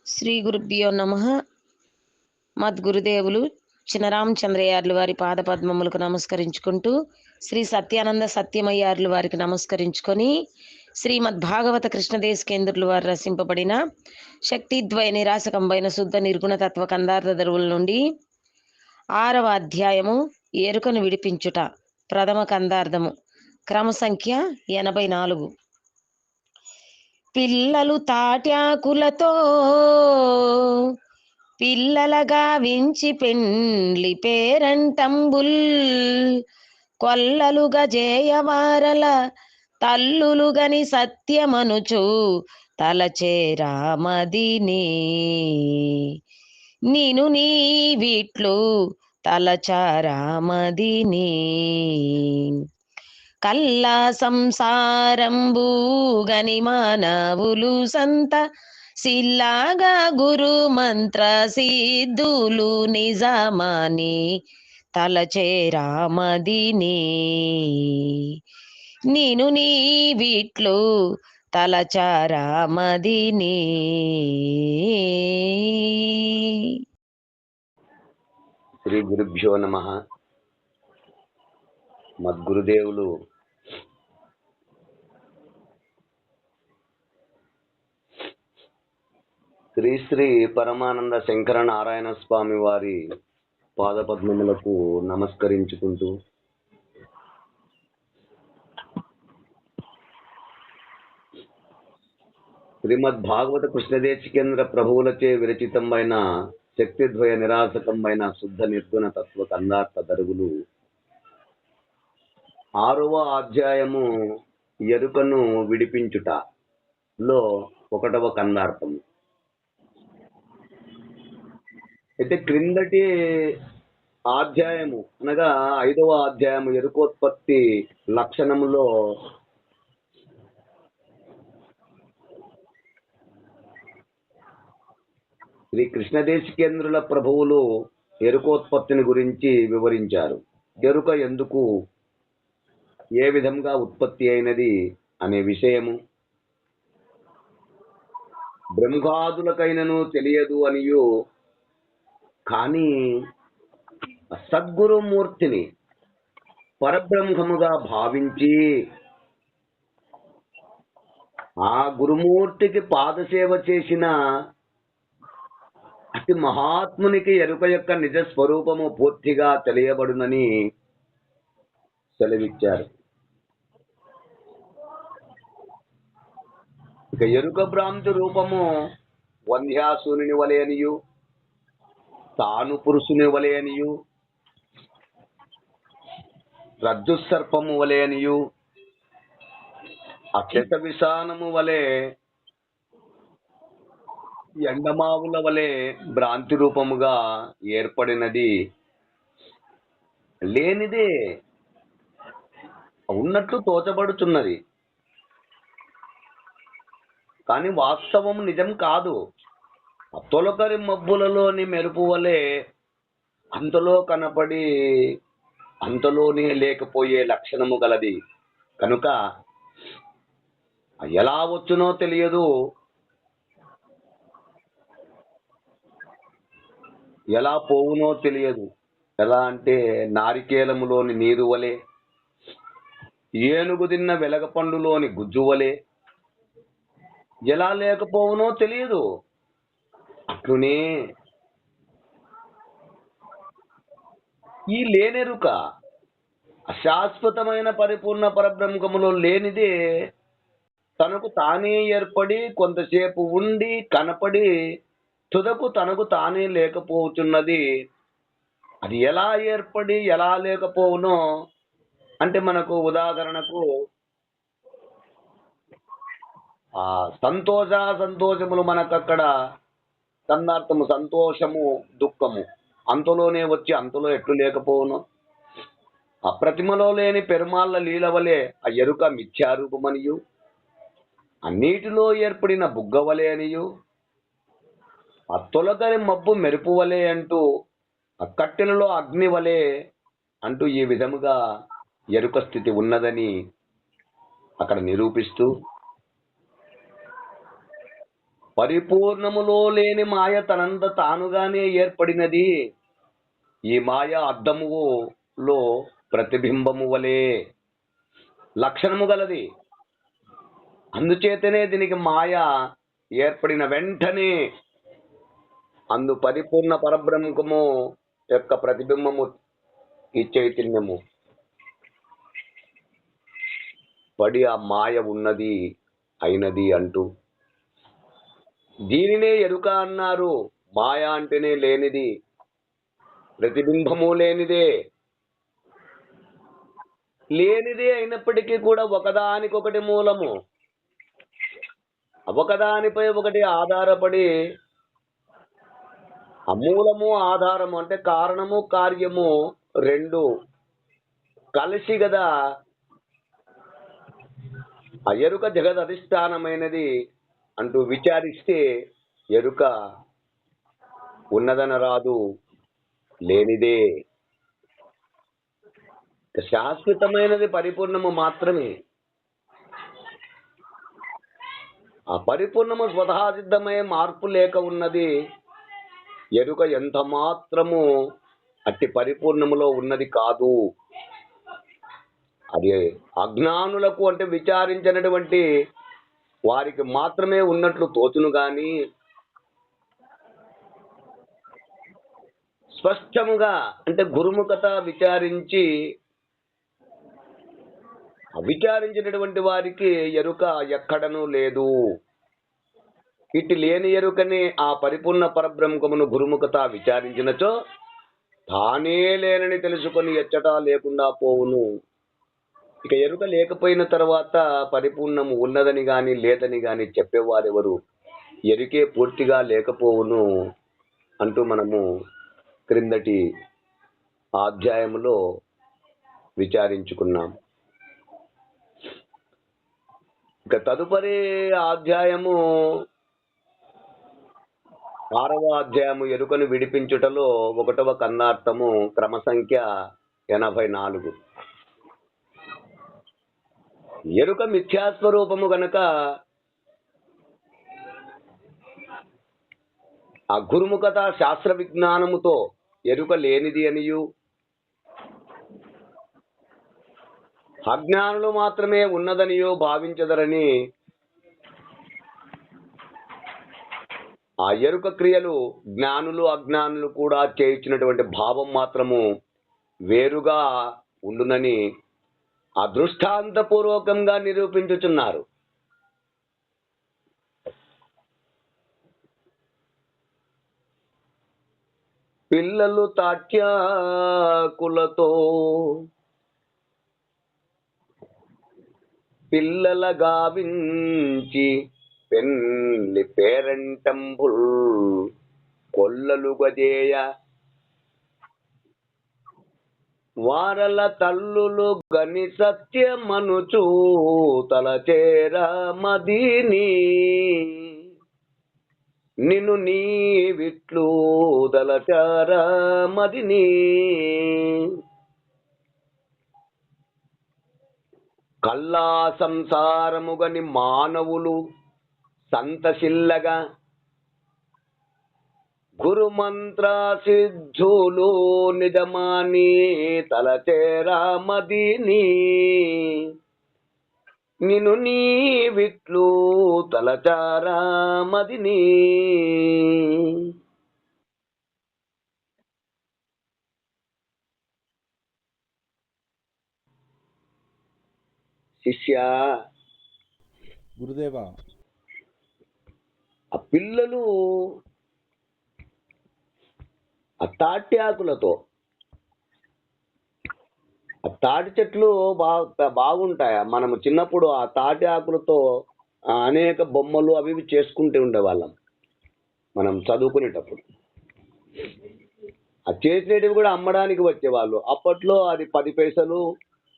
శ్రీ గురుభ్యో నమః. మద్గురుదేవులు చినరామచంద్రయ్యార్ల వారి పాదపద్మములకు నమస్కరించుకుంటూ, శ్రీ సత్యానంద సత్యమయ్యార్ల వారికి నమస్కరించుకొని, శ్రీమద్భాగవత కృష్ణదేశకేంద్రుల వారు రచింపబడిన శక్తిద్వయ నిరాశకంబైన శుద్ధ నిర్గుణ తత్వ కందార్థ దరువుల నుండి 6వ అధ్యాయము ఎరుకను విడిపించుట, ప్రథమ కందార్థము, క్రమ సంఖ్య 84. పిల్లలు తాట్యాకులతో పిల్లలగా వించి పెండ్లి పేరంటంబుల్ కొల్లలుగా జేయవారల తల్లులుగని సత్యమనుచు తలచేరామదిని నేను నీ వీట్లు తలచారామదిని కల్లా సంసారంబు గని మానవులు సంత సిల్లాగా గురు మంత్ర సిద్ధులు నిజమాని తలచేరామదిని నేను నీ వీట్లు తలచారామదిని. శ్రీ గురుభ్యో నమః. మద్గురుదేవులు శ్రీ శ్రీ పరమానంద శంకర నారాయణ స్వామి వారి పాదపద్మములకు నమస్కరించుకుంటూ, శ్రీమద్ భాగవత కృష్ణదేశికేంద్ర ప్రభువులచే విరచితమైన శక్తిద్వయ నిరాశకంబైన శుద్ధ నిర్గుణ తత్వ కందార్థ దరుగులు 6వ అధ్యాయము ఎరుకను విడిపించుటలో 1వ కందార్థము. అయితే క్రిందటి అధ్యాయము అనగా 5వ అధ్యాయము ఎరుకోత్పత్తి లక్షణములో శ్రీ కృష్ణదేశికేంద్రుల ప్రభువులు ఎరుకోత్పత్తిని గురించి వివరించారు. ఎరుక ఎందుకు, ఏ విధంగా ఉత్పత్తి అయినది అనే విషయము, బ్రహ్మాదులకైనను తెలియదు అనియు, కానీ సద్గురుమూర్తిని పరబ్రహ్మముగా భావించి ఆ గురుమూర్తికి పాదసేవ చేసిన అతి మహాత్మునికి ఎరుక యొక్క నిజ స్వరూపము పూర్తిగా తెలియబడునని సెలవిచ్చారు. ఇక ఎరుక భ్రాంతి రూపము వంధ్యాసుని వలె అనియు, తాను పురుషుని వలె అనియు, రజ్జుసర్పము వలె అనియు, అక్షత విషానము వలె, ఎండమావుల వలె భ్రాంతి రూపముగా ఏర్పడినది. లేనిదే ఉన్నట్లు తోచబడుతున్నది, కానీ వాస్తవం నిజం కాదు. తొలకరి మబ్బులలోని మెరుపు వలె అంతలో కనపడి అంతలోనే లేకపోయే లక్షణము గలది. కనుక ఎలా వచ్చునో తెలియదు, ఎలా పోవునో తెలియదు. ఎలా అంటే నారికేలములోని నీరు వలె, ఏనుగు తిన్న వెలగపండులోని గుజ్జు వలె ఎలా లేకపోవునో తెలియదు. అట్లునే ఈ లేనెరుక అశాశ్వతమైన పరిపూర్ణ పరబ్రహ్మములో లేనిదే తనకు తానే ఏర్పడి కొంతసేపు ఉండి కనపడి తుదకు తనకు తానే లేకపోతున్నది. అది ఎలా ఏర్పడి ఎలా లేకపోవునో అంటే మనకు ఉదాహరణకు ఆ సంతోషములు మనకక్కడ కందార్థము, సంతోషము దుఃఖము అంతలోనే వచ్చి అంతలో ఎట్లు లేకపోవును. ఆ ప్రతిమలో లేని పెరుమాళ్ళ లీల వలె ఆ ఎరుక మిథ్యారూపమనియు, అన్నిటిలో ఏర్పడిన బుగ్గవలే అనియు, ఆ తొలకరి మబ్బు మెరుపు వలె అంటూ, ఆ కట్టెలలో అగ్ని వలె అంటూ ఈ విధముగా ఎరుక స్థితి ఉన్నదని అక్కడ నిరూపిస్తూ, పరిపూర్ణములో లేని మాయ తనంత తానుగానే ఏర్పడినది. ఈ మాయ అద్దములో ప్రతిబింబము వలె లక్షణము గలది. అందుచేతనే దీనికి మాయ ఏర్పడిన వెంటనే అందు పరిపూర్ణ పరబ్రహ్మము యొక్క ప్రతిబింబము ఈ చైతన్యము పడి ఆ మాయ ఉన్నది అయినది అంటూ దీనినే ఎరుక అన్నారు. మాయ అంటేనే లేనిది, ప్రతిబింబము లేనిదే. లేనిదే అయినప్పటికీ కూడా ఒకదానికొకటి మూలము, ఒకదానిపై ఒకటి ఆధారపడి, అమూలము ఆధారము అంటే కారణము కార్యము రెండు కలిసి గదా ఆ ఎరుక జగద్ అధిష్టానమైనది అంటూ విచారిస్తే ఎరుక ఉన్నదన రాదు, లేనిదే. శాశ్వతమైనది పరిపూర్ణము మాత్రమే. ఆ పరిపూర్ణము స్వతహా సిద్ధమై మార్పు లేక ఉన్నది. ఎరుక ఎంత మాత్రము అట్టి పరిపూర్ణములో ఉన్నది కాదు. అది అజ్ఞానులకు అంటే విచారించినటువంటి వారికి మాత్రమే ఉన్నట్లు తోచును గాని స్పష్టముగా అంటే గురుముఖత విచారించినటువంటి వారికి ఎరుక ఎక్కడనూ లేదు. ఇటు లేని ఎరుకని ఆ పరిపూర్ణ పరబ్రహ్మమును గురుముఖత విచారించినచో తానే లేనని తెలుసుకొని ఎచ్చట లేకుండా పోవును. ఇక ఎరుక లేకపోయిన తర్వాత పరిపూర్ణము ఉన్నదని గాని లేదని గాని చెప్పేవారెవరు? ఎరుకే పూర్తిగా లేకపోవును అంటూ మనము క్రిందటి అధ్యాయములో విచారించుకున్నాం. ఇక తదుపరి అధ్యాయము 6వ అధ్యాయము ఎరుకను విడిపించుటలో 1వ కన్నార్థము క్రమ సంఖ్య 84. ఎరుక మిథ్యాస్వరూపము గనక ఆ గురుముఖత శాస్త్ర విజ్ఞానముతో ఎరుక లేనిది అనియు, అజ్ఞానులు మాత్రమే ఉన్నదనియో భావించదరని ఆ ఎరుక క్రియలు జ్ఞానులు అజ్ఞానులు కూడా చేయించినటువంటి భావం మాత్రము వేరుగా ఉండునని అదృష్టాంతపూర్వకంగా నిరూపించుచున్నారు. పిల్లలు తాట్యాకులతో పిల్లల గావించి పెళ్లి పేరంటంబుల్ కొల్లలు గజేయ వారల తల్లులు గని సత్యమనుచూ తలచేర మదిని నిన్ను నీ విట్లు తలచార మదిని కల్లా సంసారముగని మానవులు సంతసిల్లగా గురుమంత్ర సిద్ధులు నిజమాని తలచేరా మదిని నిన్ను నీ విట్లు తలచారా మదిని. శిష్య, గురుదేవా, ఆ పిల్లలు ఆ తాటి ఆకులతో, ఆ తాటి చెట్లు బాగుంటాయి. మనము చిన్నప్పుడు ఆ తాటి ఆకులతో అనేక బొమ్మలు అవి ఇవి చేసుకుంటూ ఉండేవాళ్ళం మనం చదువుకునేటప్పుడు. ఆ చేసినవి కూడా అమ్మడానికి వచ్చేవాళ్ళు. అప్పట్లో అది 10 పైసలు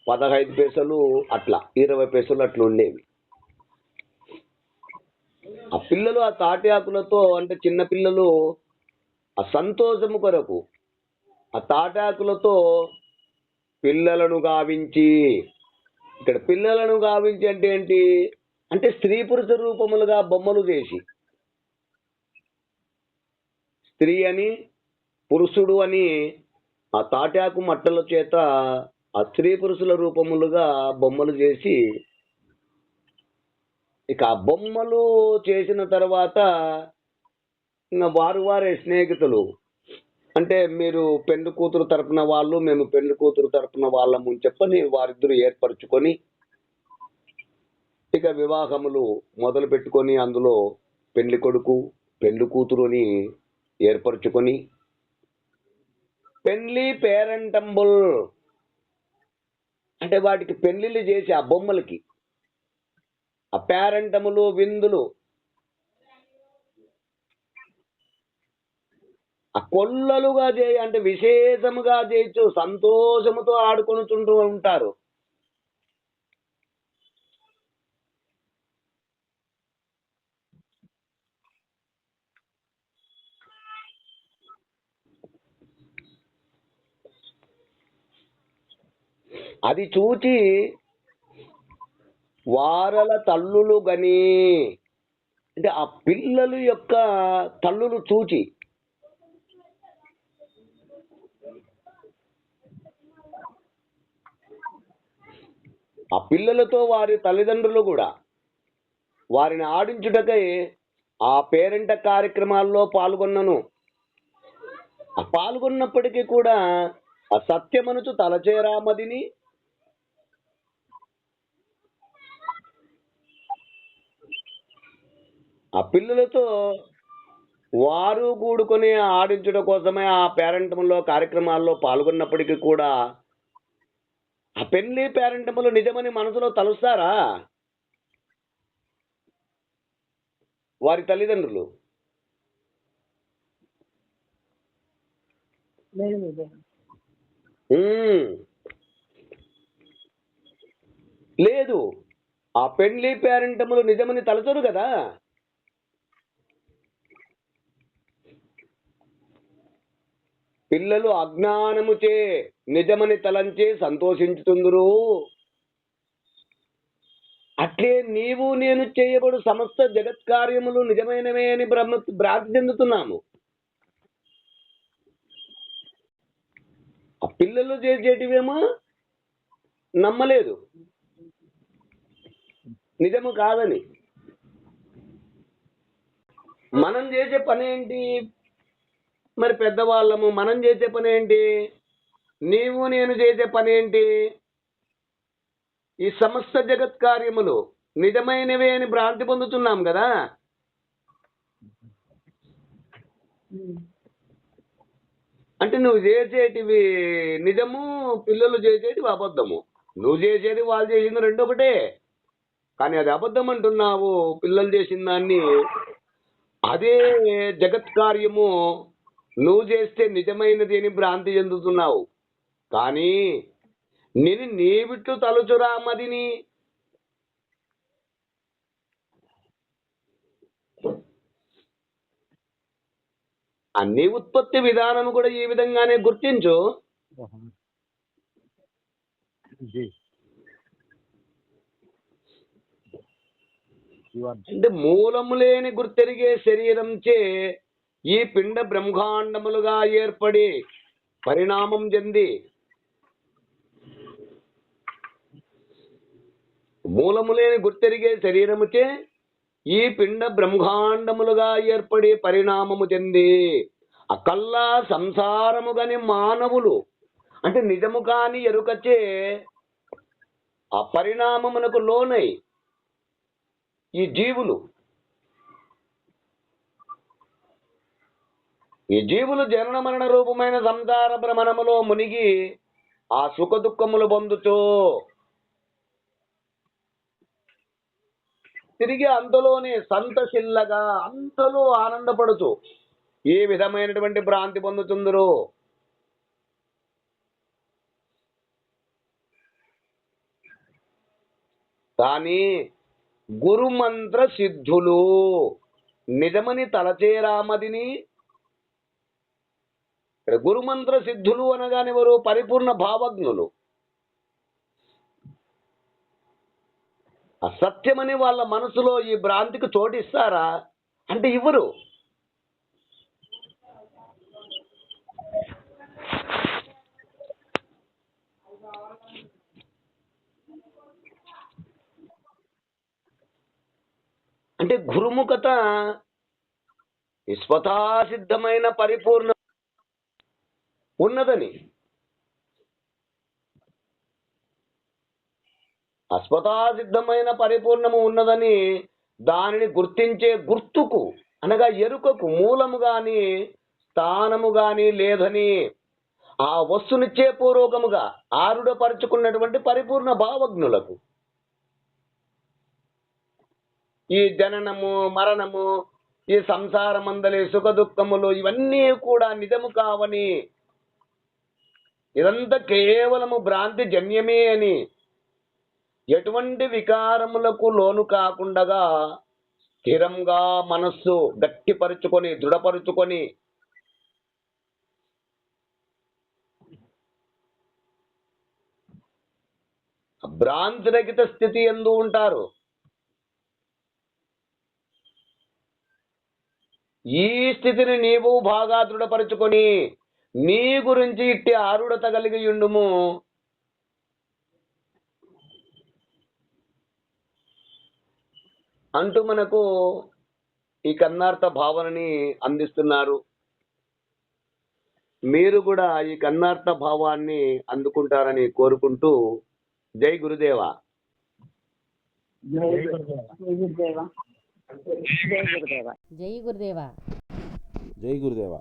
15 పైసలు అట్లా 20 పైసలు అట్లా ఉండేవి. ఆ పిల్లలు ఆ తాటి ఆకులతో అంటే చిన్న పిల్లలు ఆ సంతోషము కొరకు ఆ తాటాకులతో పిల్లలను గావించి, ఇక్కడ పిల్లలను గావించి అంటే ఏంటి అంటే స్త్రీ పురుష రూపములుగా బొమ్మలు చేసి స్త్రీ అని, పురుషుడు అని ఆ తాటాకు మట్టల చేత ఆ స్త్రీ పురుషుల రూపములుగా బొమ్మలు చేసి, ఇక ఆ బొమ్మలు చేసిన తర్వాత ఇంకా వారే స్నేహితులు, అంటే మీరు పెళ్లి కూతురు తరపున వాళ్ళు, మేము పెళ్లి కూతురు తరపున వాళ్ళము అని చెప్పని వారిద్దరు ఏర్పరచుకొని ఇక వివాహములు మొదలు పెట్టుకొని అందులో పెళ్లి కొడుకు పెళ్లి కూతురుని ఏర్పరచుకొని పెళ్లి పేరంటంబుల్ అంటే వాటికి పెళ్లిళ్ళు చేసి ఆ బొమ్మలకి ఆ పేరంటములు విందులు ఆ కొల్లలుగా చేయి అంటే విశేషముగా చేయొచ్చు, సంతోషముతో ఆడుకొనుచుంటూ ఉంటారు. అది చూచి వారల తల్లులు గని అంటే ఆ పిల్లలు యొక్క తల్లులు చూచి ఆ పిల్లలతో వారి తల్లిదండ్రులు కూడా వారిని ఆడించుటకై ఆ పేరెంట కార్యక్రమాల్లో పాల్గొన్నను. ఆ పాల్గొన్నప్పటికీ కూడా ఆ సత్యమనుచు తలచేరామదిని ఆ పిల్లలతో వారు కూడుకొని ఆడించడం కోసమే ఆ పేరెంటంలో కార్యక్రమాల్లో పాల్గొన్నప్పటికీ కూడా ఆ పెళ్లి పేరెంటములు నిజమని మనసులో తలుస్తారా వారి తల్లిదండ్రులు? లేదు. ఆ పెళ్లి పేరెంటములు నిజమని తలచరు కదా. పిల్లలు అజ్ఞానముచే నిజమని తలంచే సంతోషించుతుందురు. అట్లే నీవు నేను చేయబడు సమస్త జగత్కార్యములు నిజమైనవే అని భ్రాంతి చెందుతున్నాము. ఆ పిల్లలు చేసేటివేమో నమ్మలేదు, నిజము కాదని. మనం చేసే పని ఏంటి? మరి పెద్దవాళ్ళము మనం చేసే పని ఏంటి? నీవు నేను చేసే పని ఏంటి? ఈ సమస్త జగత్ కార్యములు నిజమైనవే అని భ్రాంతి పొందుతున్నాం కదా. అంటే నువ్వు చేసేటివి నిజము, పిల్లలు చేసేటివి అబద్ధము. నువ్వు చేసేది వాళ్ళు చేసింది రెండు ఒకటే, కానీ అది అబద్ధం అంటున్నావు. పిల్లలు చేసిన దాన్ని అదే జగత్ కార్యము నువ్వు చేస్తే నిజమైనది అని భ్రాంతి చెందుతున్నావు. కానీ నేను నీ బిట్టు తలుచురామదిని అన్ని ఉత్పత్తి విధానం కూడా ఈ విధంగానే గుర్తించు. అంటే మూలము లేని గుర్తెరిగే శరీరంచే ఈ పిండ బ్రహ్మాండములుగా ఏర్పడి పరిణామం చెంది, మూలము లేని గుర్తెరిగే శరీరముచే ఈ పిండ బ్రహ్మాండములుగా ఏర్పడి పరిణామము చెంది అకల్లా సంసారము గని మానవులు అంటే నిజము కాని ఎరుకచే ఆ పరిణామమునకు లోనై ఈ జీవులు జనన మరణ రూపమైన సంసార భ్రమణములో మునిగి ఆ సుఖ దుఃఖములు పొందుతూ తిరిగి అంతలోనే సంతశిల్లగా అంతలో ఆనందపడుతూ ఏ విధమైనటువంటి భ్రాంతి పొందుతుందరో. కానీ గురుమంత్ర సిద్ధులు నిజమని తలచేరామదిని. గురుమంత్ర సిద్ధులు అనగానే వారు పరిపూర్ణ భావజ్ఞులు. అసత్యమని వాళ్ళ మనసులో ఈ భ్రాంతికి చోటిస్తారా అంటే ఇవ్వరు. గురుముఖత స్వతసిద్ధమైన పరిపూర్ణ ఉన్నదని, అస్వతసిద్ధమైన పరిపూర్ణము ఉన్నదని దానిని గుర్తించే గుర్తుకు అనగా ఎరుకకు మూలము గాని స్థానము గాని లేదని ఆ వస్తునిచ్చే పూర్వకముగా ఆరుడపరుచుకున్నటువంటి పరిపూర్ణ భావజ్ఞులకు ఈ జననము మరణము ఈ సంసారమందలి సుఖ దుఃఖములు ఇవన్నీ కూడా నిజము కావని, ఇదంతా కేవలము భ్రాంతి జన్యమే అని ఎటువంటి వికారములకు లోను కాకుండా స్థిరంగా మనస్సు గట్టిపరుచుకొని దృఢపరుచుకొని భ్రాంతిరహిత స్థితి యందు ఉంటారు. ఈ స్థితిని నీవు బాగా దృఢపరుచుకొని నీ గురించి ఇట్టి ఆరుడత కలిగి ఉండుము. అంటూ మనకు ఈ కన్నార్థ భావనని అందిస్తున్నారు. మీరు కూడా ఈ కన్నార్థ భావాన్ని అందుకుంటారని కోరుకుంటూ జై గురుదేవ. జై గురుదేవ. జై గురుదేవ. జై గురుదేవ.